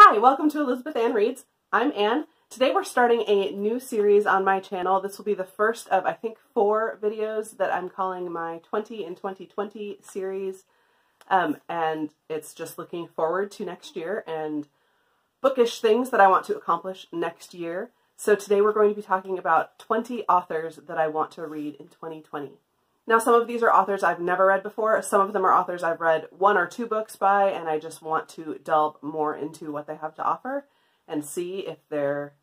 Hi, welcome to Elizabeth Ann Reads. I'm Ann. Today we're starting a new series on my channel. This will be the first of, I think, 4 videos that I'm calling my 20 in 2020 series. And it's just looking forward to next year and bookish things that I want to accomplish next year. So today we're going to be talking about 20 authors that I want to read in 2020. Now, some of these are authors I've never read before. Some of them are authors I've read 1 or 2 books by, and I just want to delve more into what they have to offer and see if they're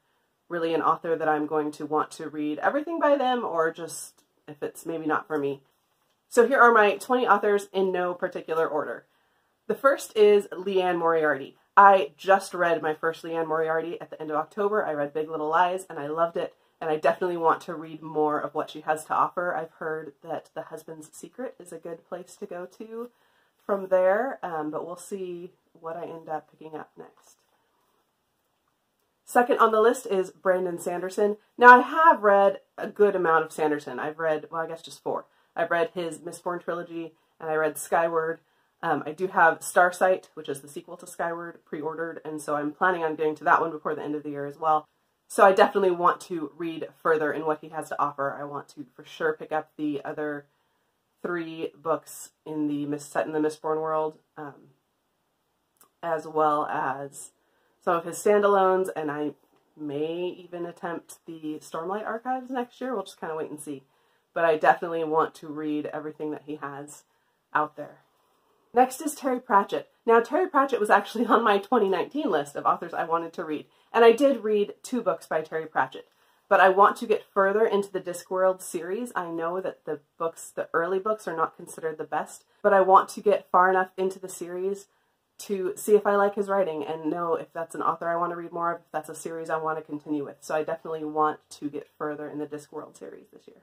really an author that I'm going to want to read everything by them, or just if it's maybe not for me. So here are my 20 authors in no particular order. The first is Liane Moriarty. I just read my first Liane Moriarty at the end of October. I read Big Little Lies, and I loved it. And I definitely want to read more of what she has to offer. I've heard that The Husband's Secret is a good place to go to from there, but we'll see what I end up picking up next. Second on the list is Brandon Sanderson. Now, I have read a good amount of Sanderson. I've read, well, I guess just 4. I've read his Mistborn trilogy, and I read Skyward. I do have Starsight, which is the sequel to Skyward, pre-ordered, and so I'm planning on getting to that one before the end of the year as well. So I definitely want to read further in what he has to offer. I want to for sure pick up the other 3 books in the set in the Mistborn world, as well as some of his standalones, and I may even attempt the Stormlight Archives next year. We'll just kind of wait and see. But I definitely want to read everything that he has out there. Next is Terry Pratchett. Now, Terry Pratchett was actually on my 2019 list of authors I wanted to read. And I did read 2 books by Terry Pratchett. But I want to get further into the Discworld series. I know that the early books are not considered the best, but I want to get far enough into the series to see if I like his writing and know if that's an author I want to read more of, if that's a series I want to continue with. So I definitely want to get further in the Discworld series this year.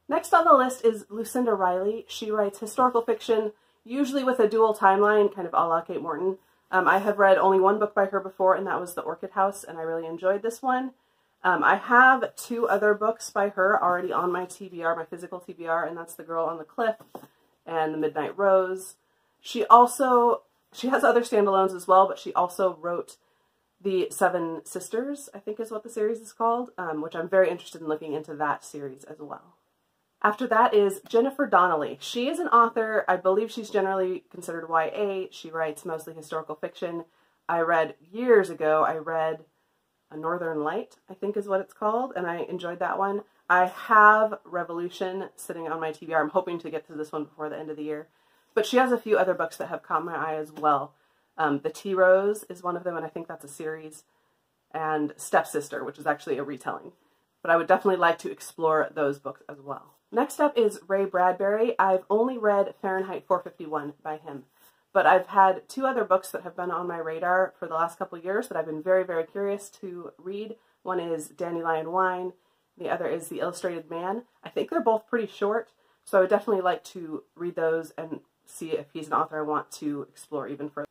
Next on the list is Lucinda Riley. She writes historical fiction, usually with a dual timeline, kind of a la Kate Morton. I have read only 1 book by her before, and that was The Orchid House, and I really enjoyed this one. I have 2 other books by her already on my TBR, my physical TBR, and that's The Girl on the Cliff and The Midnight Rose. She has other standalones as well, but she also wrote The Seven Sisters, I think is what the series is called, which I'm very interested in looking into that series as well. After that is Jennifer Donnelly. She is an author. I believe she's generally considered YA. She writes mostly historical fiction. Years ago, I read A Northern Light, I think is what it's called, and I enjoyed that one. I have Revolution sitting on my TBR. I'm hoping to get to this one before the end of the year. But she has a few other books that have caught my eye as well. The Tea Rose is one of them, and I think that's a series. And Stepsister, which is actually a retelling. But I would definitely like to explore those books as well. Next up is Ray Bradbury. I've only read Fahrenheit 451 by him, but I've had 2 other books that have been on my radar for the last couple of years that I've been very, very curious to read. One is Dandelion Wine. The other is The Illustrated Man. I think they're both pretty short, so I would definitely like to read those and see if he's an author I want to explore even further.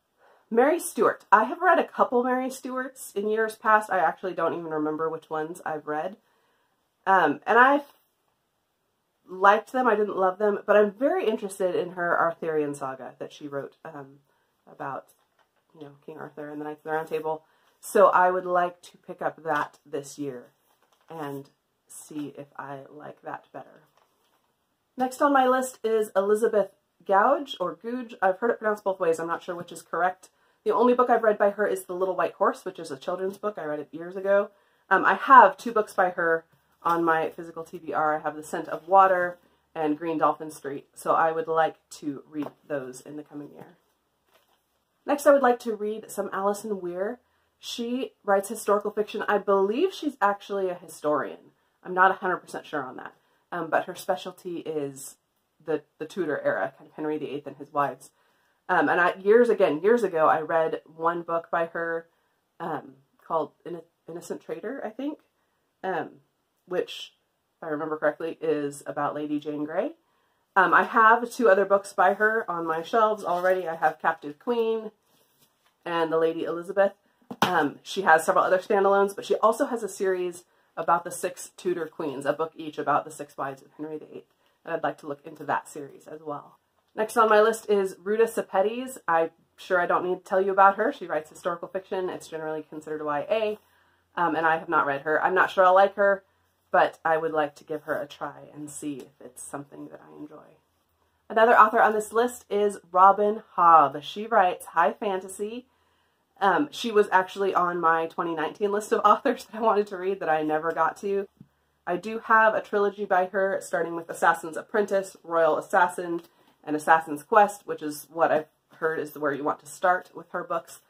Mary Stewart. I have read a couple Mary Stewarts in years past. I actually don't even remember which ones I've read. And I've liked them. I didn't love them, but I'm very interested in her Arthurian saga that she wrote about, King Arthur and the Knights of the Round Table. So I would like to pick up that this year and see if I like that better. Next on my list is Elizabeth Gouge, or Gouge. I've heard it pronounced both ways. I'm not sure which is correct. The only book I've read by her is The Little White Horse, which is a children's book. I read it years ago. I have 2 books by her on my physical TBR. I have The Scent of Water and Green Dolphin Street, so I would like to read those in the coming year. Next, I would like to read some Alison Weir. She writes historical fiction. I believe she's actually a historian. I'm not 100% sure on that, but her specialty is the Tudor era, kind of Henry VIII and his wives. And years ago, I read 1 book by her called Innocent Traitor, I think, which, if I remember correctly, is about Lady Jane Grey. I have 2 other books by her on my shelves already. I have Captive Queen and The Lady Elizabeth. She has several other standalones, but she also has a series about the 6 Tudor queens, a book each about the 6 wives of Henry VIII. And I'd like to look into that series as well. Next on my list is Ruta Sepetys. I sure I don't need to tell you about her. She writes historical fiction. It's generally considered YA, and I have not read her. I'm not sure I'll like her, but I would like to give her a try and see if it's something that I enjoy. Another author on this list is Robin Hobb. She writes high fantasy. She was actually on my 2019 list of authors that I wanted to read that I never got to. I do have a trilogy by her, starting with Assassin's Apprentice, Royal Assassin, and Assassin's Quest, which is what I've heard is where you want to start with her books.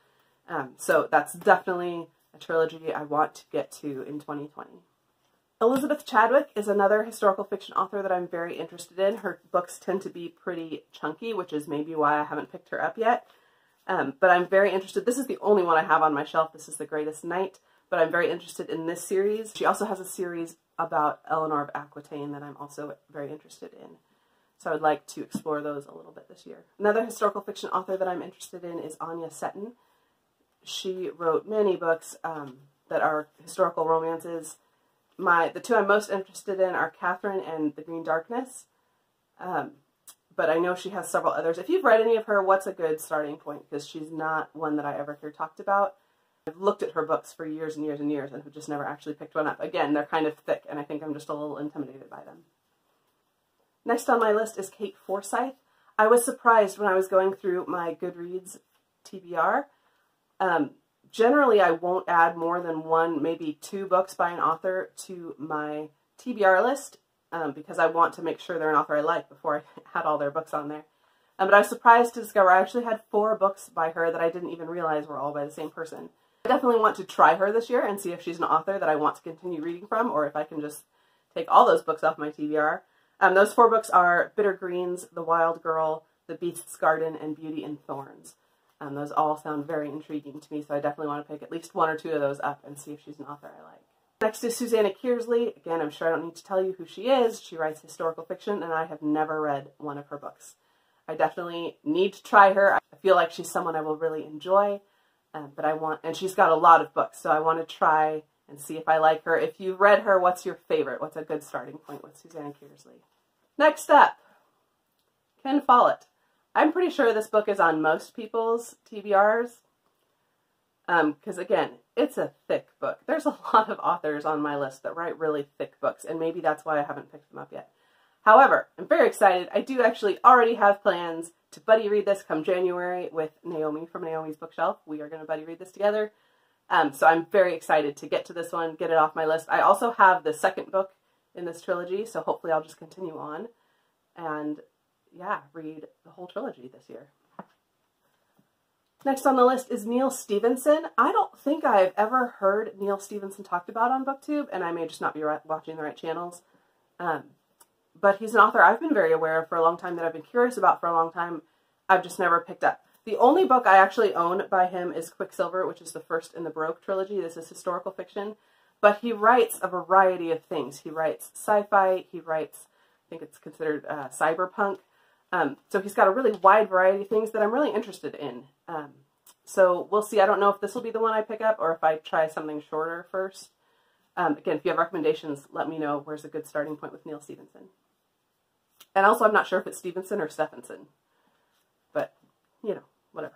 So that's definitely a trilogy I want to get to in 2020. Elizabeth Chadwick is another historical fiction author that I'm very interested in. Her books tend to be pretty chunky, which is maybe why I haven't picked her up yet. But I'm very interested. This is the only one I have on my shelf. This is The Greatest Knight, but I'm very interested in this series. She also has a series about Eleanor of Aquitaine that I'm also very interested in. So I would like to explore those a little bit this year. Another historical fiction author that I'm interested in is Anya Seton. She wrote many books that are historical romances. The two I'm most interested in are Catherine and The Green Darkness. But I know she has several others. If you've read any of her, what's a good starting point? Because she's not one that I ever hear talked about. I've looked at her books for years and years and years and have just never actually picked one up. Again, they're kind of thick, and I think I'm just a little intimidated by them. Next on my list is Kate Forsyth. I was surprised when I was going through my Goodreads TBR. Generally, I won't add more than one, maybe two books by an author to my TBR list because I want to make sure they're an author I like before I had all their books on there. But I was surprised to discover I actually had 4 books by her that I didn't even realize were all by the same person. I definitely want to try her this year and see if she's an author that I want to continue reading from, or if I can just take all those books off my TBR. Those 4 books are Bitter Greens, The Wild Girl, The Beast's Garden, and Beauty and Thorns. Those all sound very intriguing to me, so I definitely want to pick at least 1 or 2 of those up and see if she's an author I like. Next is Susanna Kearsley. Again, I'm sure I don't need to tell you who she is. She writes historical fiction, and I have never read one of her books. I definitely need to try her. I feel like she's someone I will really enjoy, and she's got a lot of books, so I want to try and see if I like her. If you've read her, what's your favorite? What's a good starting point with Susanna Kearsley? Next up, Ken Follett. I'm pretty sure this book is on most people's TBRs, because again, it's a thick book. There's a lot of authors on my list that write really thick books, and maybe that's why I haven't picked them up yet. However, I'm very excited. I do actually already have plans to buddy read this come January with Naomi from Naomi's Bookshelf. We are going to buddy read this together. So I'm very excited to get to this one, get it off my list. I also have the second book in this trilogy, so hopefully I'll just continue on and, yeah, read the whole trilogy this year. Next on the list is Neal Stephenson. I don't think I've ever heard Neal Stephenson talked about on BookTube, and I may just not be watching the right channels. But he's an author I've been very aware of for a long time, that I've been curious about for a long time. I've just never picked up. The only book I actually own by him is Quicksilver, which is the first in the Baroque trilogy. This is historical fiction. But he writes a variety of things. He writes sci-fi. He writes, I think it's considered cyberpunk. So he's got a really wide variety of things that I'm really interested in. So we'll see. I don't know if this will be the one I pick up or if I try something shorter first. Again, if you have recommendations, let me know where's a good starting point with Neal Stephenson. And also, I'm not sure if it's Stevenson or Stephenson. But, you know, whatever.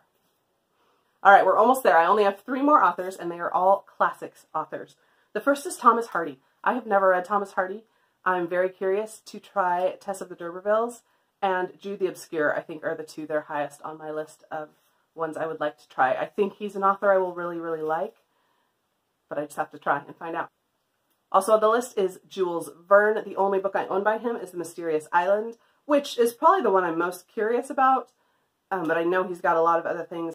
All right, we're almost there. I only have 3 more authors, and they are all classics authors. The first is Thomas Hardy. I have never read Thomas Hardy. I'm very curious to try Tess of the D'Urbervilles and Jude the Obscure. I think are the 2 that are highest on my list of ones I would like to try. I think he's an author I will really, really like, but I just have to try and find out. Also on the list is Jules Verne. The only book I own by him is The Mysterious Island, which is probably the one I'm most curious about, but I know he's got a lot of other things.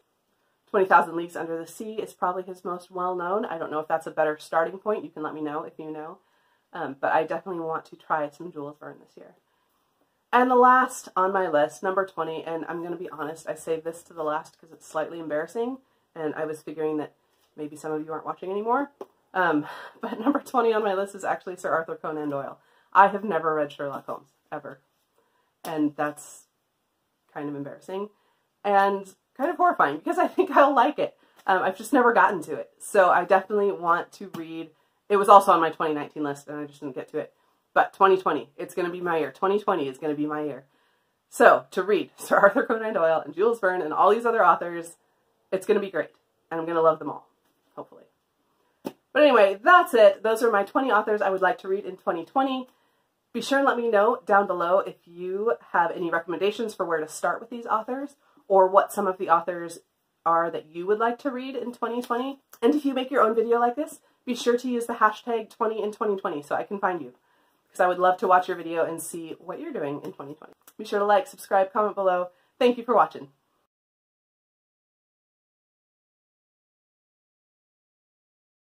20,000 Leagues Under the Sea is probably his most well-known. I don't know if that's a better starting point. You can let me know if you know. But I definitely want to try some Jules Verne this year. And the last on my list, number 20, and I'm going to be honest, I saved this to the last because it's slightly embarrassing, and I was figuring that maybe some of you aren't watching anymore. But number 20 on my list is actually Sir Arthur Conan Doyle. I have never read Sherlock Holmes, ever. And that's kind of embarrassing and kind of horrifying because I think I'll like it. I've just never gotten to it. So I definitely want to read. It was also on my 2019 list and I just didn't get to it. But 2020, it's going to be my year. 2020 is going to be my year. So, to read Sir Arthur Conan Doyle and Jules Verne and all these other authors, it's going to be great. And I'm going to love them all, hopefully. But anyway, that's it. Those are my 20 authors I would like to read in 2020. Be sure and let me know down below if you have any recommendations for where to start with these authors, or what some of the authors are that you would like to read in 2020. And if you make your own video like this, be sure to use the hashtag 20 in 2020 so I can find you, because I would love to watch your video and see what you're doing in 2020. Be sure to like, subscribe, comment below. Thank you for watching.